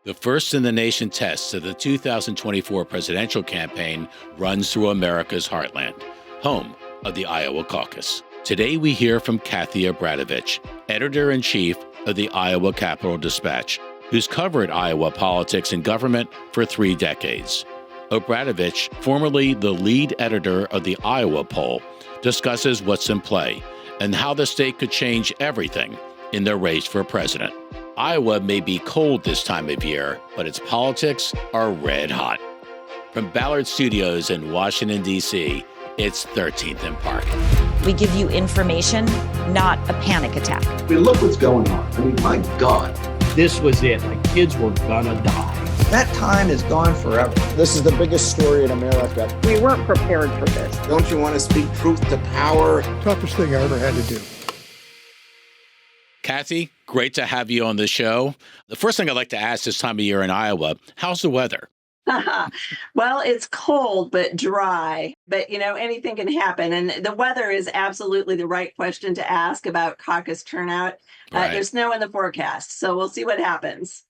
The first in the nation test of the 2024 presidential campaign runs through America's heartland, home of the Iowa caucus. Today we hear from Kathie Obradovich, editor-in-chief of the Iowa Capital Dispatch, who's covered Iowa politics and government for 3 decades. Obradovich, formerly the lead editor of the Iowa poll, discusses what's in play and how the state could change everything in their race for president. Iowa may be cold this time of year, but its politics are red hot. From Ballard Studios in Washington, D.C., it's 13th and Park. We give you information, not a panic attack. I mean, look what's going on. I mean, my God. This was it. The kids were gonna die. That time is gone forever. This is the biggest story in America. We weren't prepared for this. Don't you want to speak truth to power? Toughest thing I ever had to do. Kathie, great to have you on the show. The first thing I'd like to ask this time of year in Iowa, how's the weather? Well, it's cold but dry, but anything can happen. And the weather is absolutely the right question to ask about caucus turnout. Right. There's snow in the forecast, so we'll see what happens.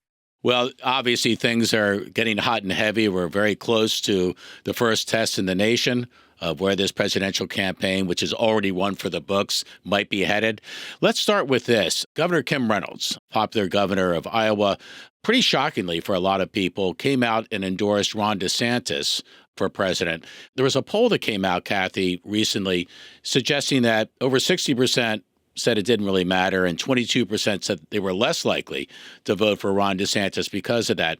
Well, obviously things are getting hot and heavy. We're very close to the first test in the nation of where this presidential campaign, which is already one for the books, might be headed. Let's start with this. Governor Kim Reynolds, popular governor of Iowa, pretty shockingly for a lot of people, came out and endorsed Ron DeSantis for president. There was a poll that came out, Kathie, recently suggesting that over 60% said it didn't really matter, and 22% said they were less likely to vote for Ron DeSantis because of that.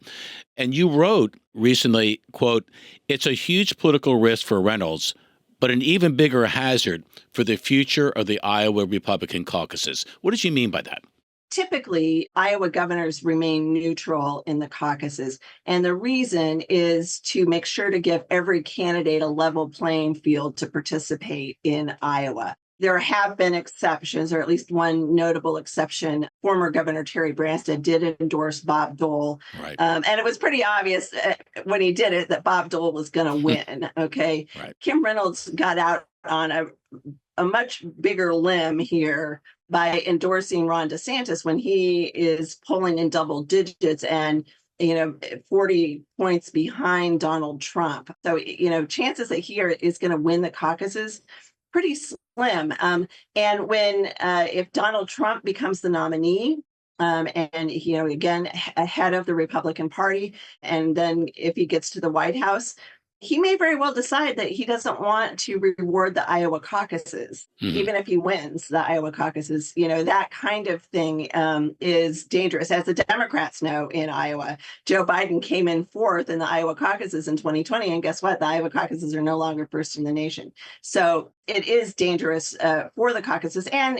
And you wrote recently, quote, "It's a huge political risk for Reynolds, but an even bigger hazard for the future of the Iowa Republican caucuses." What did you mean by that? Typically, Iowa governors remain neutral in the caucuses. And the reason is to make sure to give every candidate a level playing field to participate in Iowa. There have been exceptions, or at least one notable exception. Former Governor Terry Branstad did endorse Bob Dole. Right. And it was pretty obvious when he did it that Bob Dole was going to win. Okay. Right. Kim Reynolds got out on a much bigger limb here by endorsing Ron DeSantis when he is polling in double digits and 40 points behind Donald Trump. So, chances that he is going to win the caucuses pretty slim. And when if Donald Trump becomes the nominee, and again ahead of the Republican Party, and then if he gets to the White House, he may very well decide that he doesn't want to reward the Iowa caucuses, even if he wins the Iowa caucuses. That kind of thing is dangerous. As the Democrats know in Iowa, Joe Biden came in fourth in the Iowa caucuses in 2020. And guess what? The Iowa caucuses are no longer first in the nation. So it is dangerous for the caucuses. And,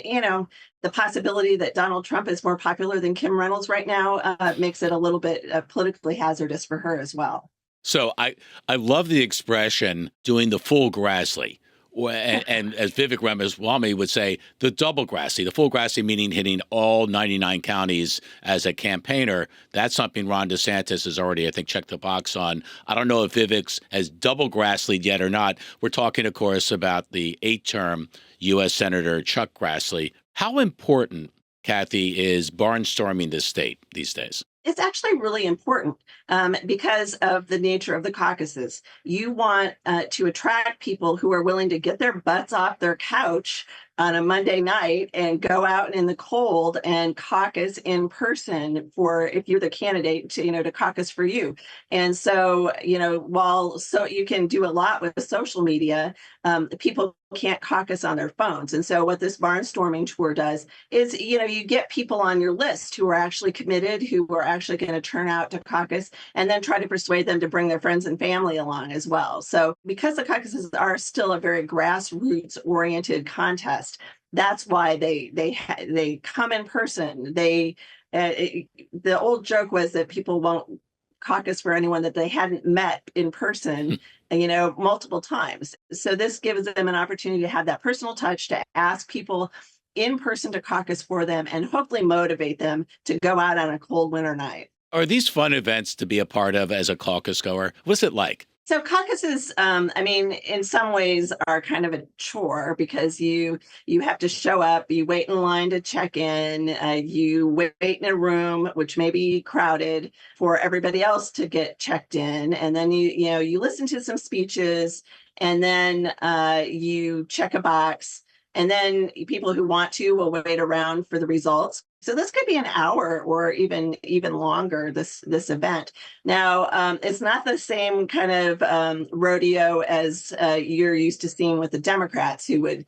the possibility that Donald Trump is more popular than Kim Reynolds right now makes it a little bit politically hazardous for her as well. So I love the expression doing the full Grassley. And as Vivek Ramaswamy would say, the double Grassley, the full Grassley meaning hitting all 99 counties as a campaigner. That's something Ron DeSantis has already, I think, checked the box on. I don't know if Vivek has double Grassley'd yet or not. We're talking, of course, about the 8-term U.S. Senator Chuck Grassley. How important, Kathie, is barnstorming this state these days? It's actually really important because of the nature of the caucuses. You want to attract people who are willing to get their butts off their couch on a Monday night and go out in the cold and caucus in person for, if you're the candidate, to caucus for you. And so, while you can do a lot with social media, people can't caucus on their phones. And so what this barnstorming tour does is, you get people on your list who are actually committed, who are actually going to turn out to caucus, and then try to persuade them to bring their friends and family along as well. So because the caucuses are still a very grassroots oriented contest, that's why they come in person. The old joke was that people won't caucus for anyone that they hadn't met in person, multiple times. So this gives them an opportunity to have that personal touch, to ask people in person to caucus for them, and hopefully motivate them to go out on a cold winter night. Are these fun events to be a part of as a caucus goer? What's it like? So caucuses, in some ways are kind of a chore because you have to show up, you wait in line to check in, you wait in a room which may be crowded for everybody else to get checked in, and then you listen to some speeches, and then you check a box, and then people who want to will wait around for the results. So this could be an hour or even longer. This event. Now, it's not the same kind of rodeo as you're used to seeing with the Democrats, who would,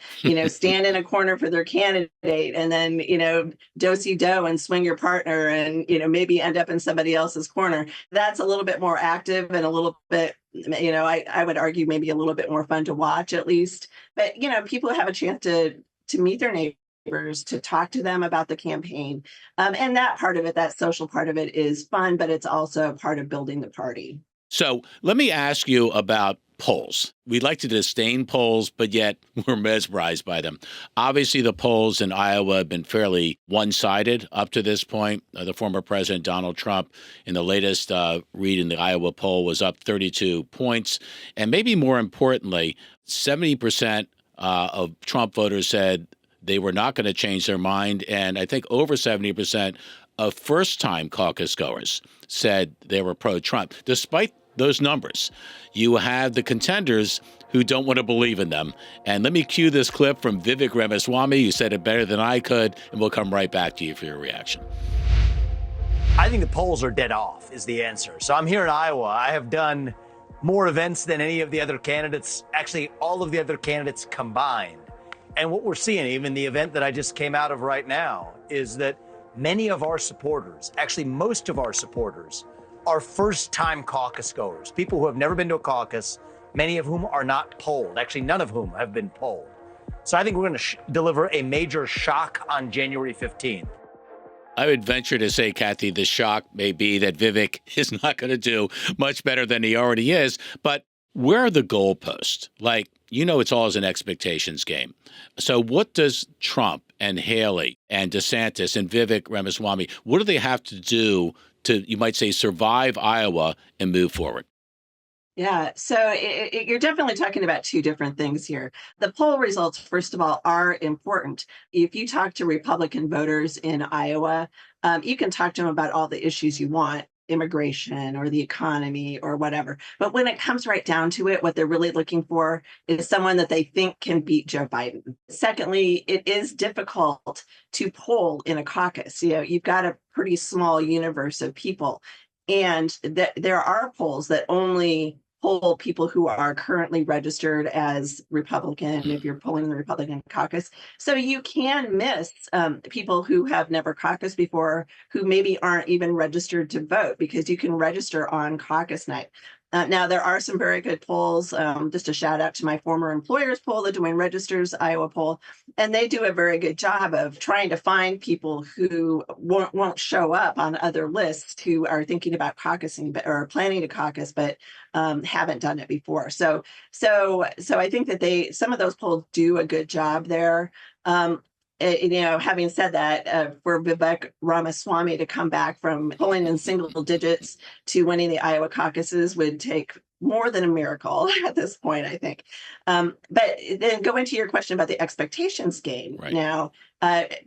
stand in a corner for their candidate and then, do-si-do and swing your partner and, maybe end up in somebody else's corner. That's a little bit more active and a little bit, I would argue maybe a little bit more fun to watch at least. But, people have a chance to meet their neighbors, to talk to them about the campaign. And that part of it, that social part of it is fun, but it's also part of building the party. So let me ask you about polls. We like to disdain polls, but yet we're mesmerized by them. Obviously, the polls in Iowa have been fairly one-sided up to this point. The former president, Donald Trump, in the latest read in the Iowa poll was up 32 points. And maybe more importantly, 70% of Trump voters said they were not going to change their mind. And I think over 70% of first-time caucus goers said they were pro-Trump. Despite those numbers, you have the contenders who don't want to believe in them. And let me cue this clip from Vivek Ramaswamy, who said it better than I could, and we'll come right back to you for your reaction. I think the polls are dead off is the answer. So I'm here in Iowa. I have done more events than any of the other candidates, actually all of the other candidates combined. And what we're seeing, even the event that I just came out of right now, is that many of our supporters, actually most of our supporters, are first-time caucus goers, people who have never been to a caucus, many of whom are not polled, actually none of whom have been polled. So I think we're going to deliver a major shock on January 15th. I would venture to say, Kathie, the shock may be that Vivek is not going to do much better than he already is. But where are the goalposts? It's always an expectations game. So what does Trump and Haley and DeSantis and Vivek Ramaswamy, what do they have to do to, you might say, survive Iowa and move forward? Yeah, so you're definitely talking about two different things here. The poll results, first of all, are important. If you talk to Republican voters in Iowa, you can talk to them about all the issues you want, immigration or the economy or whatever. But when it comes right down to it, what they're really looking for is someone that they think can beat Joe Biden. Secondly, it is difficult to poll in a caucus. You've got a pretty small universe of people. And there are polls that only poll people who are currently registered as Republican, if you're polling the Republican caucus. So you can miss people who have never caucused before, who maybe aren't even registered to vote, because you can register on caucus night. Now, there are some very good polls. Just a shout out to my former employer's poll, the Des Moines Register's Iowa poll, and they do a very good job of trying to find people who won't show up on other lists, who are thinking about caucusing or planning to caucus, but haven't done it before. So I think that some of those polls do a good job there. Having said that, for Vivek Ramaswamy to come back from polling in single digits to winning the Iowa caucuses would take more than a miracle at this point, I think. But then going to your question about the expectations game. Right. Now,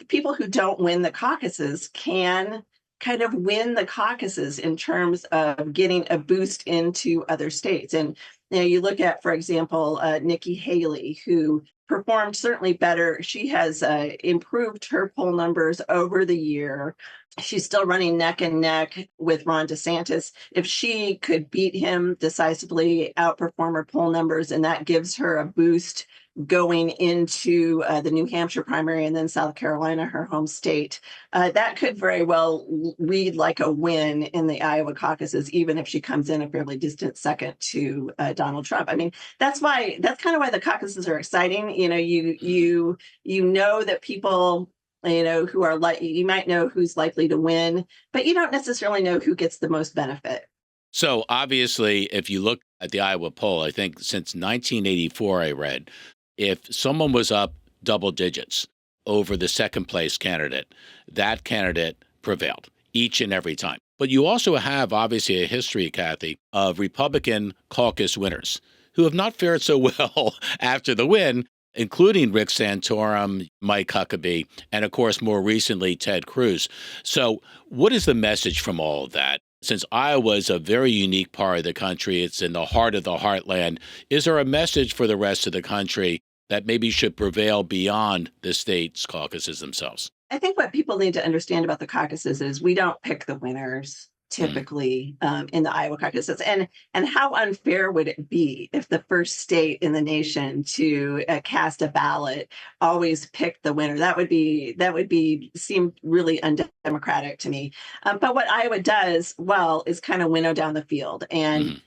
people who don't win the caucuses can kind of win the caucuses in terms of getting a boost into other states. And you look at, for example, Nikki Haley, who performed certainly better. She has improved her poll numbers over the year. She's still running neck and neck with Ron DeSantis. If she could beat him decisively, outperform her poll numbers, and that gives her a boost going into the New Hampshire primary and then South Carolina, her home state, that could very well read like a win in the Iowa caucuses, even if she comes in a fairly distant second to Donald Trump. I mean, that's kind of why the caucuses are exciting. You know that people, who are you might know who's likely to win, but you don't necessarily know who gets the most benefit. So obviously, if you look at the Iowa poll, I think since 1984, I read, if someone was up double digits over the second place candidate, that candidate prevailed each and every time. But you also have, obviously, a history, Kathie, of Republican caucus winners who have not fared so well after the win, including Rick Santorum, Mike Huckabee, and, of course, more recently, Ted Cruz. So what is the message from all of that? Since Iowa is a very unique part of the country, it's in the heart of the heartland, is there a message for the rest of the country that maybe should prevail beyond the state's caucuses themselves? I think what people need to understand about the caucuses is we don't pick the winners typically in the Iowa caucuses. And how unfair would it be if the first state in the nation to cast a ballot always picked the winner? That would be seem really undemocratic to me. But what Iowa does well is kind of winnow down the field and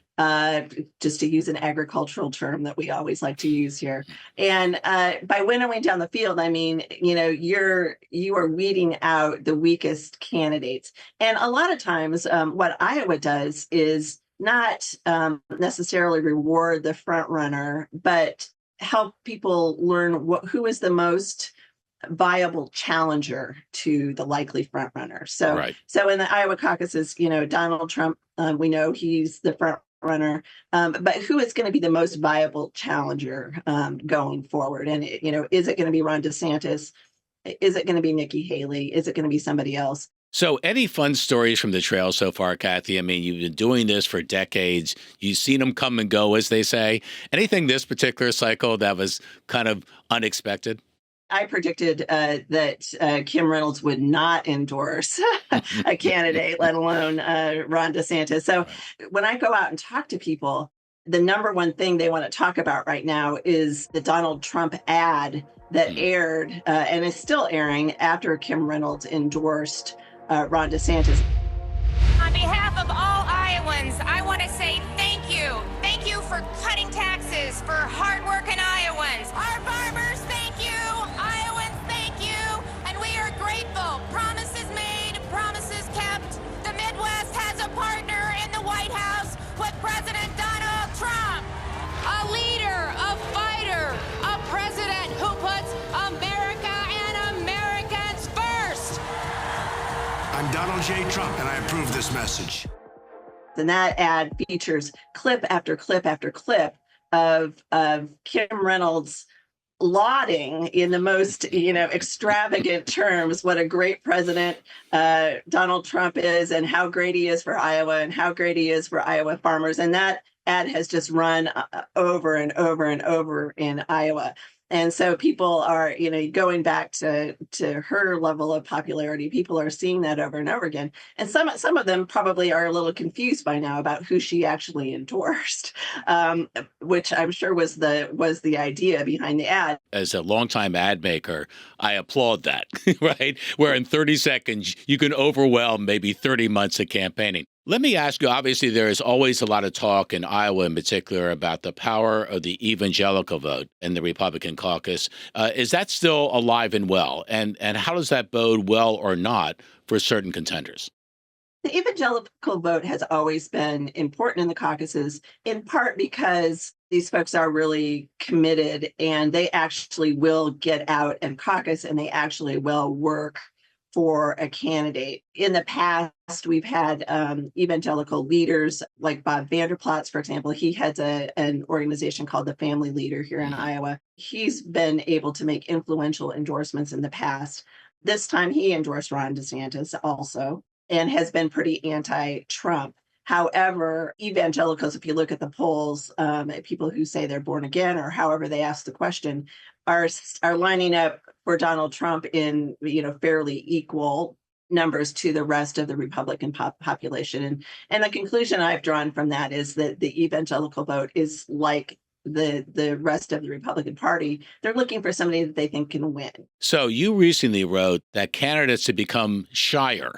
just to use an agricultural term that we always like to use here. And by winnowing down the field, I mean, you are weeding out the weakest candidates. And a lot of times what Iowa does is not necessarily reward the front runner, but help people learn who is the most viable challenger to the likely front runner. So in the Iowa caucuses, Donald Trump, we know he's the front runner, but who is going to be the most viable challenger going forward? And is it going to be Ron DeSantis? Is it going to be Nikki Haley? Is it going to be somebody else? So any fun stories from the trail so far, Kathie? I mean, you've been doing this for decades. You've seen them come and go, as they say. Anything this particular cycle that was kind of unexpected? I predicted that Kim Reynolds would not endorse a candidate, let alone Ron DeSantis. So when I go out and talk to people, the number one thing they want to talk about right now is the Donald Trump ad that aired and is still airing after Kim Reynolds endorsed Ron DeSantis. On behalf of all Iowans, I want to say thank you. Thank you for cutting taxes for hardworking Iowans. Our farmers, thank you. Iowans, thank you. And we are grateful. Promises made, promises kept. The Midwest has a partner in the White House with President Donald Trump. A leader, a fighter, a president who puts America and Americans first. I'm Donald J. Trump, and I approve this message. And that ad features clip after clip after clip of Kim Reynolds lauding in the most extravagant terms what a great president Donald Trump is and how great he is for Iowa and how great he is for Iowa farmers. And that ad has just run over and over and over in Iowa. And so people are, going back to her level of popularity. People are seeing that over and over again. And some of them probably are a little confused by now about who she actually endorsed, which I'm sure was the idea behind the ad. As a longtime ad maker, I applaud that, right? Where in 30 seconds, you can overwhelm maybe 30 months of campaigning. Let me ask you, obviously, there is always a lot of talk in Iowa in particular about the power of the evangelical vote in the Republican caucus. Is that still alive and well? And how does that bode well or not for certain contenders? The evangelical vote has always been important in the caucuses, in part because these folks are really committed and they actually will get out and caucus and they actually will work for a candidate. In the past, we've had evangelical leaders like Bob Vanderplatz, for example. He heads an organization called the Family Leader here in Iowa. He's been able to make influential endorsements in the past. This time he endorsed Ron DeSantis also and has been pretty anti-Trump. However, evangelicals, if you look at the polls, people who say they're born again or however they ask the question, are lining up for Donald Trump in fairly equal numbers to the rest of the Republican population. And the conclusion I've drawn from that is that the evangelical vote is like the rest of the Republican Party. They're looking for somebody that they think can win. So you recently wrote that candidates have become shyer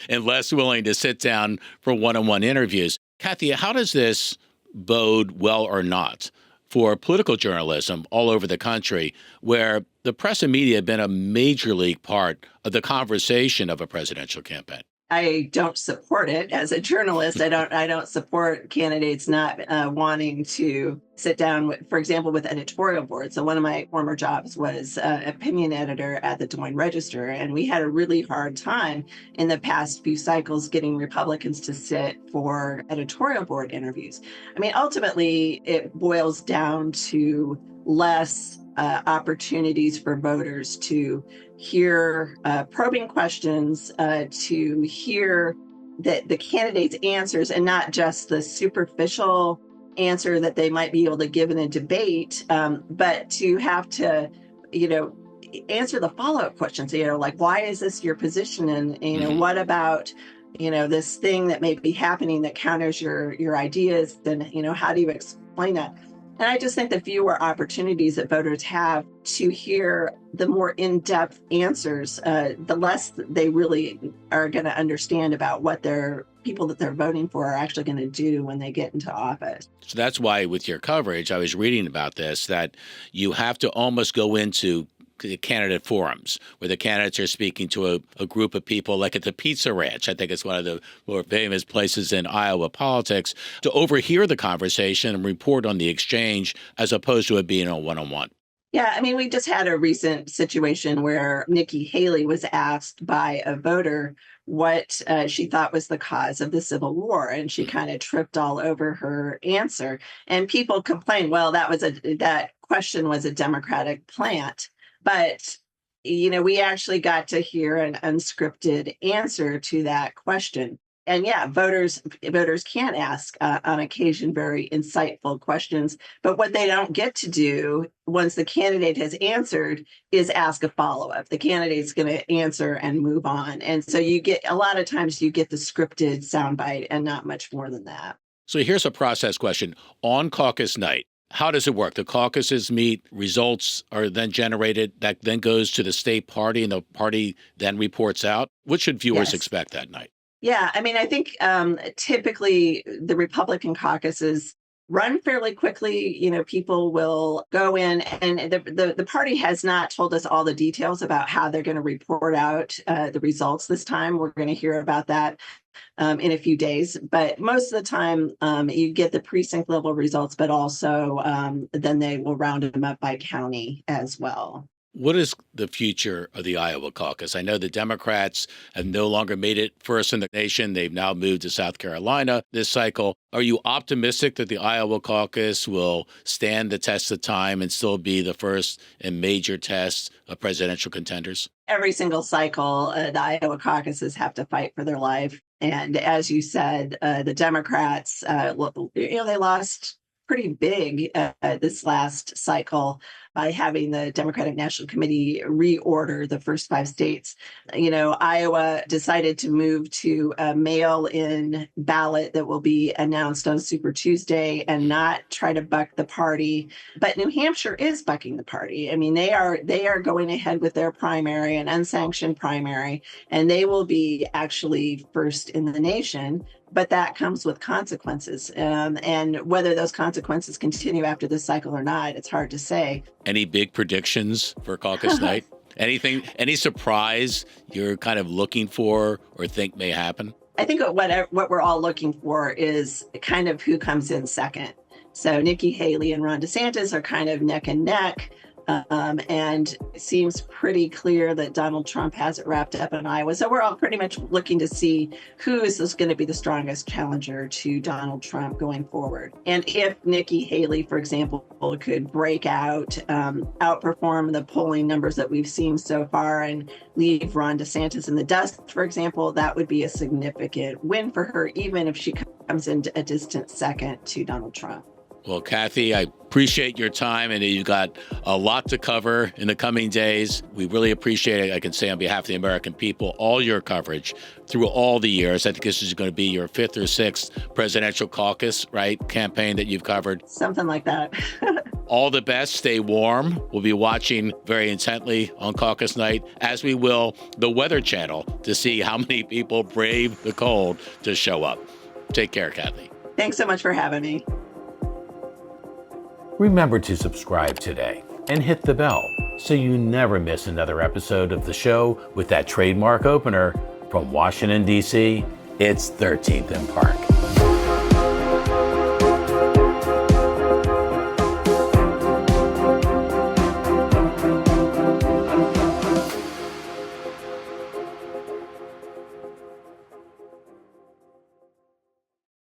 and less willing to sit down for one-on-one interviews. Kathie, how does this bode well or not for political journalism all over the country, where the press and media have been a major league part of the conversation of a presidential campaign? I don't support it as a journalist. I don't support candidates not wanting to sit down with, for example, with editorial boards. So one of my former jobs was opinion editor at the Des Moines Register, and we had a really hard time in the past few cycles getting Republicans to sit for editorial board interviews. I mean, ultimately, it boils down to less opportunities for voters to hear probing questions, to hear the candidates' answers and not just the superficial answer that they might be able to give in a debate, but to have to, answer the follow-up questions, like, why is this your position? And, what about, this thing that may be happening that counters your ideas? Then, how do you explain that? And I just think the fewer opportunities that voters have to hear the more in-depth answers, the less they really are going to understand about what their people that they're voting for are actually going to do when they get into office. So that's why with your coverage, I was reading about this, that you have to almost go into candidate forums where the candidates are speaking to a group of people, like at the Pizza Ranch. I think it's one of the more famous places in Iowa politics, to overhear the conversation and report on the exchange as opposed to it being a one-on-one. Yeah, I mean, we just had a recent situation where Nikki Haley was asked by a voter what she thought was the cause of the Civil War, and she kind of tripped all over her answer. And people complained, well, that question was a Democratic plant. But, we actually got to hear an unscripted answer to that question. And yeah, voters can ask on occasion very insightful questions. But what they don't get to do once the candidate has answered is ask a follow-up. The candidate's going to answer and move on. And so a lot of times you get the scripted soundbite and not much more than that. So here's a process question. On caucus night, how does it work? The caucuses meet, results are then generated, that then goes to the state party, and the party then reports out. What should viewers expect that night? Yeah, I mean, I think typically the Republican caucuses run fairly quickly. People will go in, and the party has not told us all the details about how they're going to report out the results this time. We're going to hear about that in a few days. But most of the time, you get the precinct level results, but also then they will round them up by county as well. What is the future of the Iowa caucus? I know the Democrats have no longer made it first in the nation. They've now moved to South Carolina this cycle. Are you optimistic that the Iowa caucus will stand the test of time and still be the first and major test of presidential contenders? Every single cycle, the Iowa caucuses have to fight for their life. And as you said, the Democrats, they lost pretty big this last cycle by having the Democratic National Committee reorder the first 5 states. Iowa decided to move to a mail-in ballot that will be announced on Super Tuesday and not try to buck the party. But New Hampshire is bucking the party. I mean, they are going ahead with their primary, an unsanctioned primary, and they will be actually first in the nation. But that comes with consequences. And whether those consequences continue after this cycle or not, it's hard to say. Any big predictions for caucus night? Any surprise you're kind of looking for or think may happen? I think what we're all looking for is kind of who comes in second. So Nikki Haley and Ron DeSantis are kind of neck and neck. And it seems pretty clear that Donald Trump has it wrapped up in Iowa. So we're all pretty much looking to see who is going to be the strongest challenger to Donald Trump going forward. And if Nikki Haley, for example, could break out, outperform the polling numbers that we've seen so far and leave Ron DeSantis in the dust, for example, that would be a significant win for her, even if she comes in a distant second to Donald Trump. Well, Kathie, I appreciate your time, and you've got a lot to cover in the coming days. We really appreciate it. I can say on behalf of the American people, all your coverage through all the years. I think this is going to be your 5th or 6th presidential caucus, right, campaign that you've covered. Something like that. All the best. Stay warm. We'll be watching very intently on caucus night, as we will the Weather Channel, to see how many people brave the cold to show up. Take care, Kathie. Thanks so much for having me. Remember to subscribe today and hit the bell so you never miss another episode of the show with that trademark opener, From Washington, D.C., it's 13th and Park.